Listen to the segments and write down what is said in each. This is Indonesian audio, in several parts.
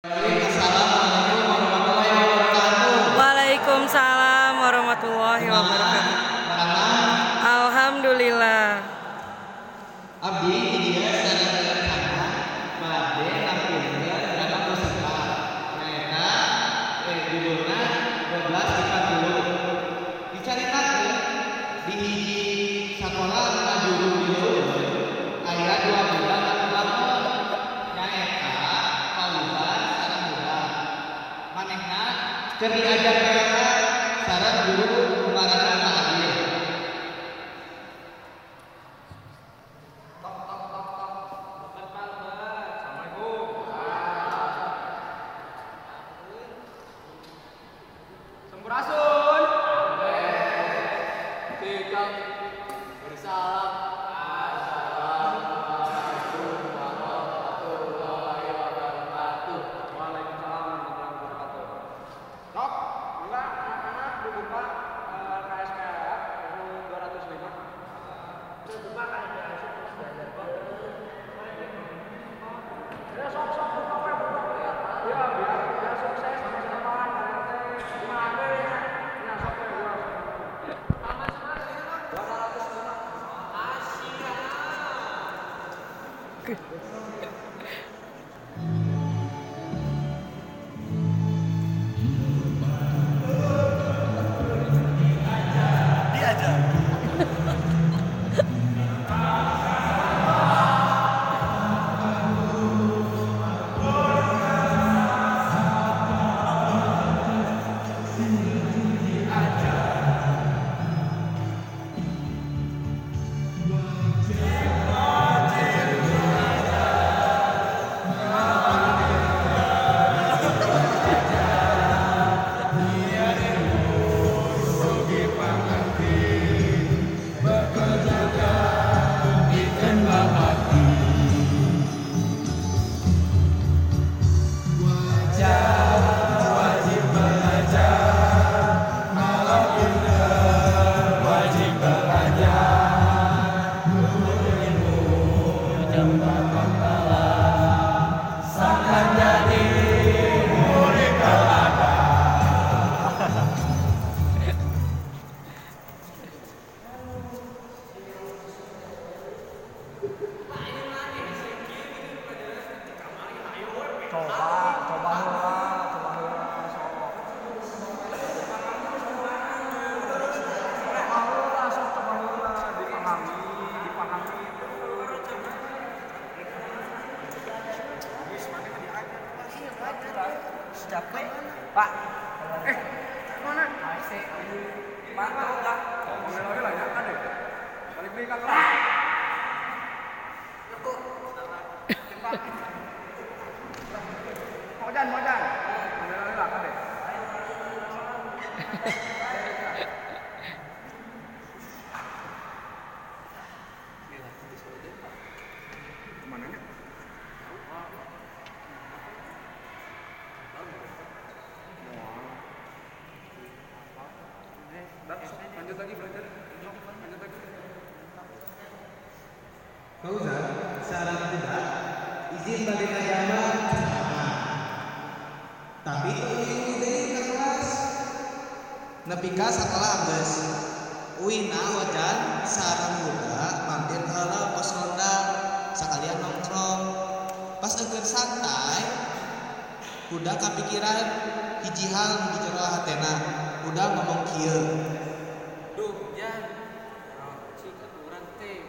Waalaikumsalam warahmatullahi wabarakatuh. Alhamdulillah. Abdi dia sederhana bade nampilkeun berapa peserta. Nyaeta judulna 1240. Dicaritakeun di hiji sakola anu juru-juru aya 2 bulan anu lakon. Nyaeta Pausan sareng budak. Manehna keur diajar PRK sareng guru ngaranna Pak Adil. Sampurasun. Tikam bersalam. Assalamualaikum warahmatullahi wabarakatuh. Waalaikumsalam warahmatullahi wabarakatuh. Sok, mangga anak-anak dibuka KSPF 205. Dibuka KSPF belajar kok. Ya sok buka we buka. Ya biar sukses sama teman. Capek, Pak. Mana? AC. Pak, tahu enggak? Mobil lagi lah ya kan deh. Balik beli kan lah. Mojan. Mobil lagi lah kan deh. Mana nya? Lanjut lagi belajar. Lanjut lagi. Fauzan, seorang tidak izin balik ke Jawa. Tapi ini ke kelas. Nepi ka sakola geus. Uina wajan sareng budak mampir heula pos ronda sakalian nongkrong. Pas eukeun santai, budak kapikiran hiji hal nu di jero hatena. Budak ngomong kieu. Duh, Jan, si aturan teh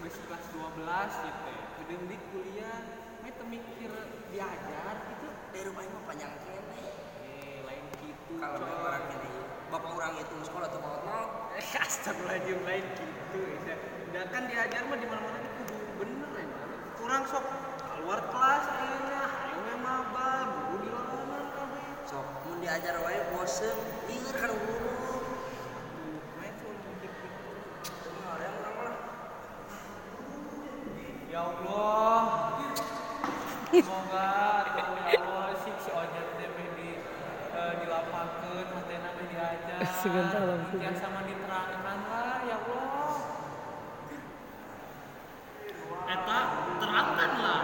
geus kelas 12 gitu. Gedeng di kuliah, we teu mikir diajar gitu. Dari rumah mah panjang kene. Lain gitu. Kalau coy. orang ini, bapak orang itu sekolah tuh mau Astagfirullahaladzim, lain gitu. Udah kan diajar mah di mana-mana itu kudu bener ya. Kurang sok keluar kelas ayeuna, hayu we maba, guru di lalaman kabeh. sok mun diajar wae bosen, lieur kan guru. Main tuh deg-deg. Orang lah. Ya Allah, semoga ya Allah si ojek teh dilapangkeun hatena mah diajar. Tiasa sama diterangkan lah ya Allah. Eta terangkan lah.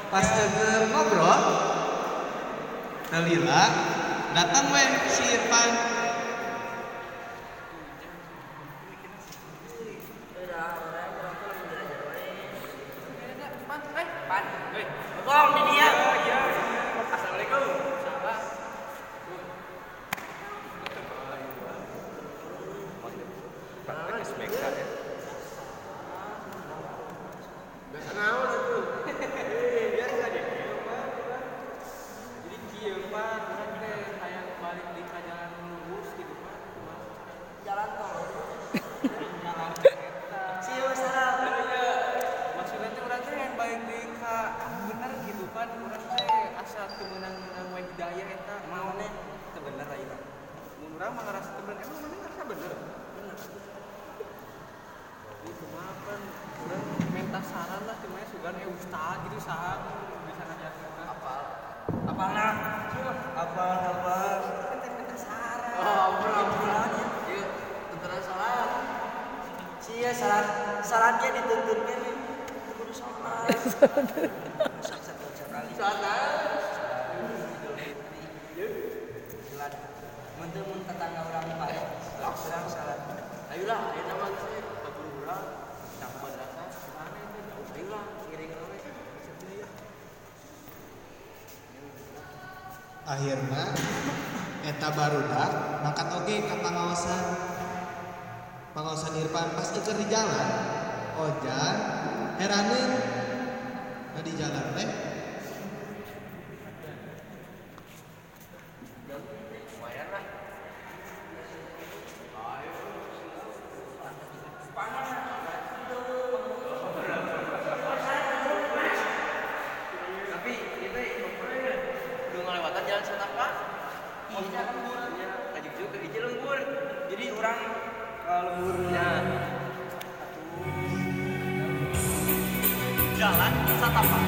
Pas denger ngobrol, Dalila datang weh si Irfan. Bang, di dia. Assalamualaikum. Salam. Biasa naon atuh. Biasa aja. Jadi kieu Pak, urang teh hayang balik di ka jalan lurus gitu Pak. Jalan tol. Jalan eta. Sieu salah. Maksudnya teh urang teh hayang balik di ka bener gitu kan. Urang teh asa teu meunang-meunang we hidayah eta. Maone teu bener ayeuna. Mun urang mah ngarasa teu bener. Emang mana ngarasa bener? Itu mah kan urang minta saran lah cuma sugan ustad gitu saha bisa ngajakeun Apalna? Apal. Kita minta saran. ampun. Ieu tentara salat. Sia salatnya dituntut ke nih. Kudu salat. Satu sekali. Salat. Mun tetangga urang bae, urang salat. Ayolah, ayeuna mah geus kaburu urang. Cak madrasah gimana itu? Ayolah, ngiring we. Akhirna eta barudak mangkat oge ka pangaosan Irfan. Pas ikeur di jalan Ojan heraneun di jalan teh Tapi itu udah ngelewatan jalan setapak. Iya lembur. Kajuk juga hiji lembur. Jadi orang lemburnya jalan setapak.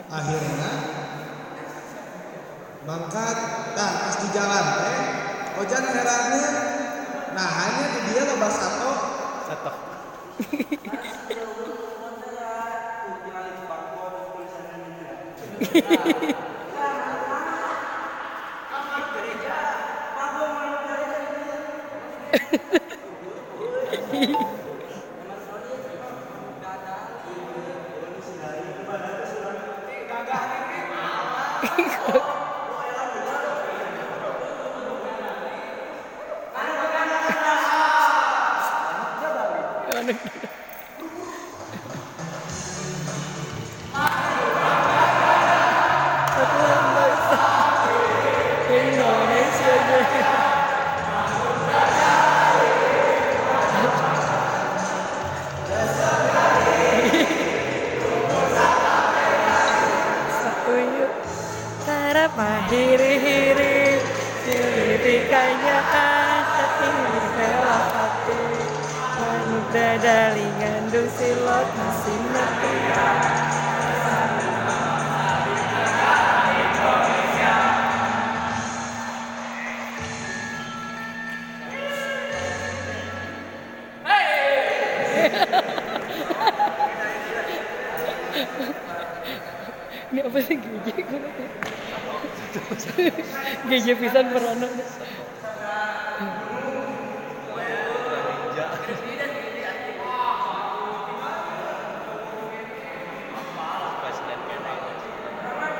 akhirnya mangkat pas di jalan teh Ojan heraneun nah hanya di dia loba sato Sarap mahiri-hiri Dilitikanya asa ini rela hati Manuda dalingan dusilot mesin mati Ini apa sih gigi? Gigi pisan peranan.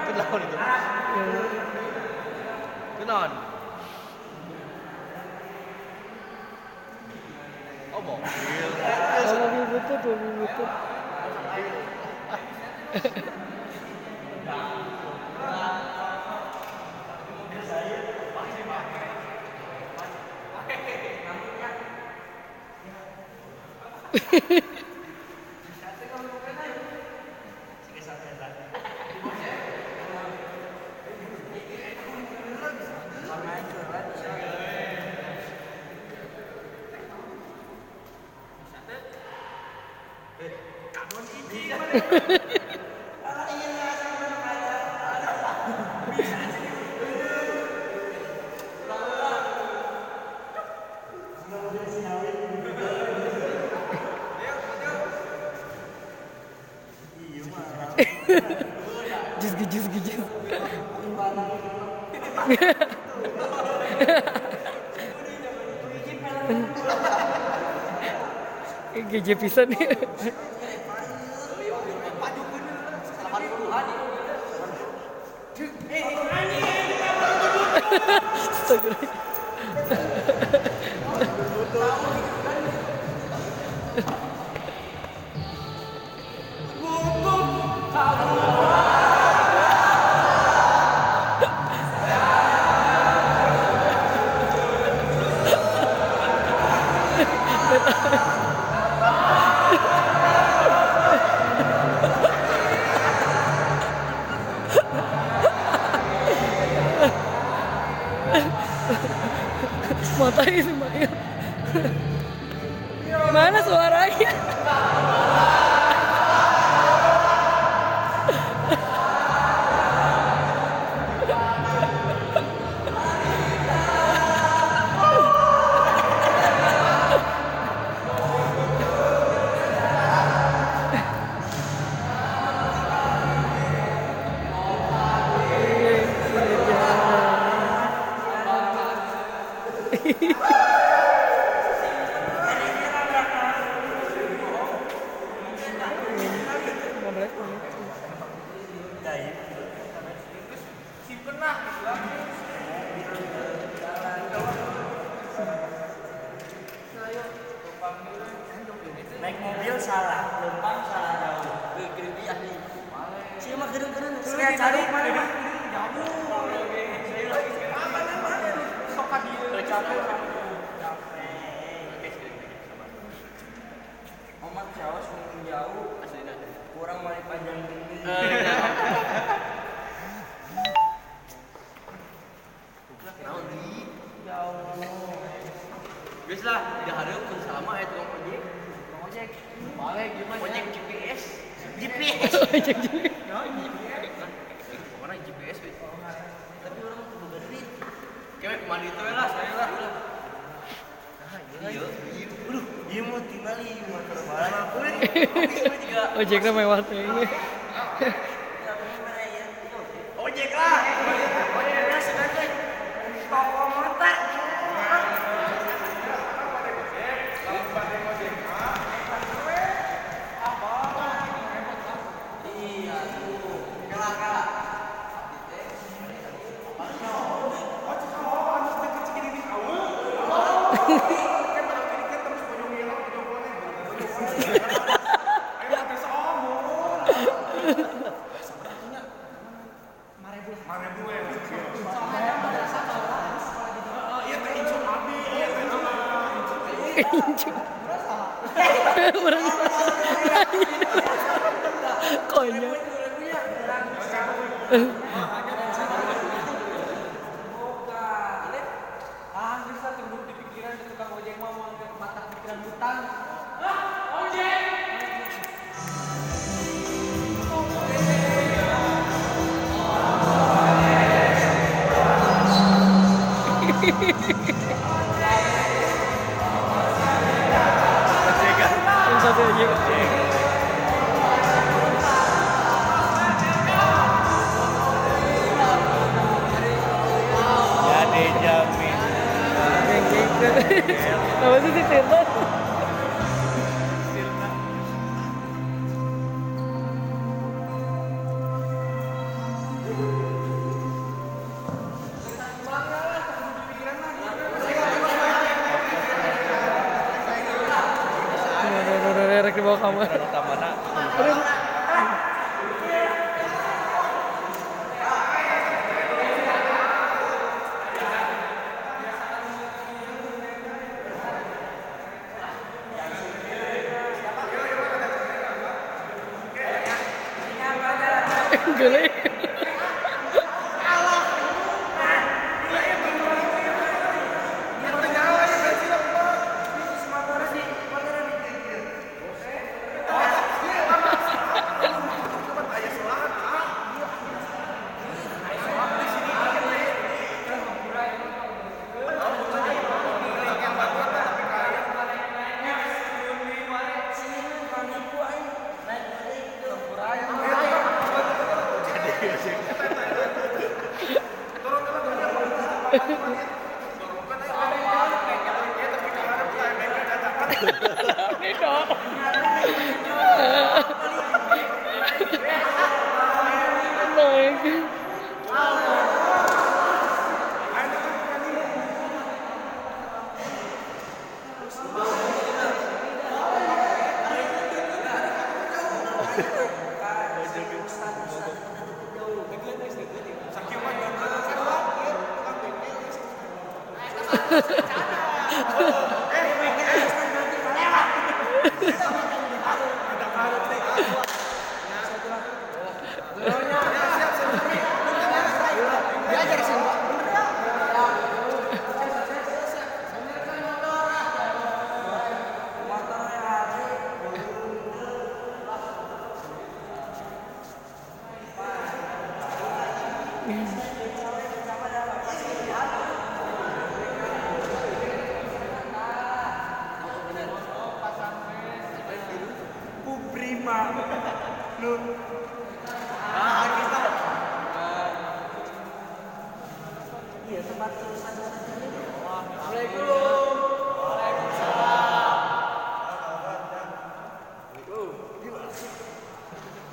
Kenaon itu? Kenaon? Oh mobil. Mobil butut. Jus. Geje pisan ya. Astagfirullah. Matanya Ismail. Mana suaranya? Naik mobil salah, lempang salah jauh. Gede ahli. Sih mah gede-gede. Saya cari mana mah? Sok dia. Capek. Omat Jawa semakin jauh. Kurang mari panjang gini. Guys lah, udah hari pun sama ya tukang ojek. Balik gimana? Ojek GPS. Ojek juga. Pokoknya GPS weh. Tapi orang tuh boga duit. Kayak kemana itu lah, saya lah. Iya. Aduh, iya mau tinggal di motor balap aku nih. Ojeknya mewah tuh ini. Ojek lah. Ojeknya sengaja. Toko motor. Incu. Orang konyol. Bisa tunggu di pikiran di tukang ojek mau angkat mata pikiran hutang. Satu aja. Jadi jamin. Apa sih Tirta? Rek di bawah kamar. Gele.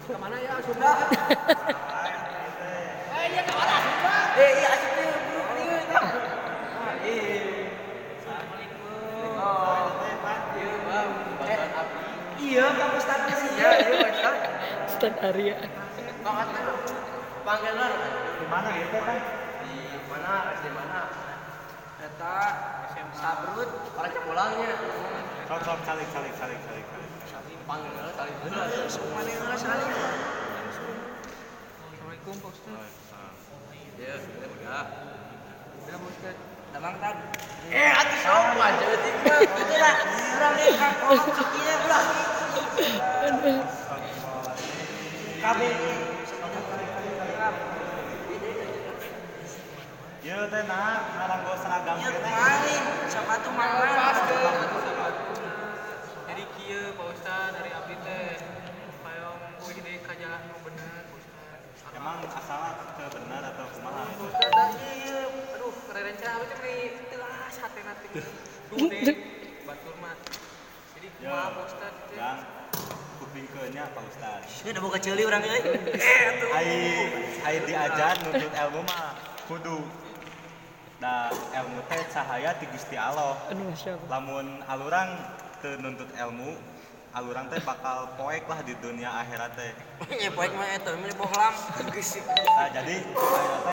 Kemana ya sudah? Iya, Pak Ustadz sih. Iya, Pak Ustadz. Ustaz Arya. Panggilan. Di mana gitu kan? Di mana? SD mana? Eta Sabrut, orang pulangnya. Sok calik. Panggilan kali dulu. Semuanya nggak saling. Assalamualaikum Pak Ustaz. Ya, udah. Udah Pak Ustaz. Damang tadi. Atuh sok aja teh. Itu lah. Urang ieu ka kolom sakieu ulah. Kabeh. Ieu teh nah ngaranggo seragam Ieu teh. kemarin sepatu mahal. Jadi kieu Pak Ustaz dari abdi teh payung euy deui ka jalan nu bener Pak Ustaz. Emang asalnya teu bener atau kumaha? Ustaz ieu aduh rerencana abdi teh meuli teulas hatena teh. Duh deh batur mah. Jadi kumaha Pak Ustaz teh? Dan kupingkeunnya Pak Ustaz. Ieu udah boga ceuli urang euy. Ai diajar nuntut ilmu mah kudu da ilmu teh cahaya ti Gusti Allah. Aduh, Masya Allah. Lamun alurang teu nuntut ilmu, alurang teh bakal poek lah di dunia akhirat teh. Ya poek mah eta mah bohlam. Geus. Nah, jadi aya teh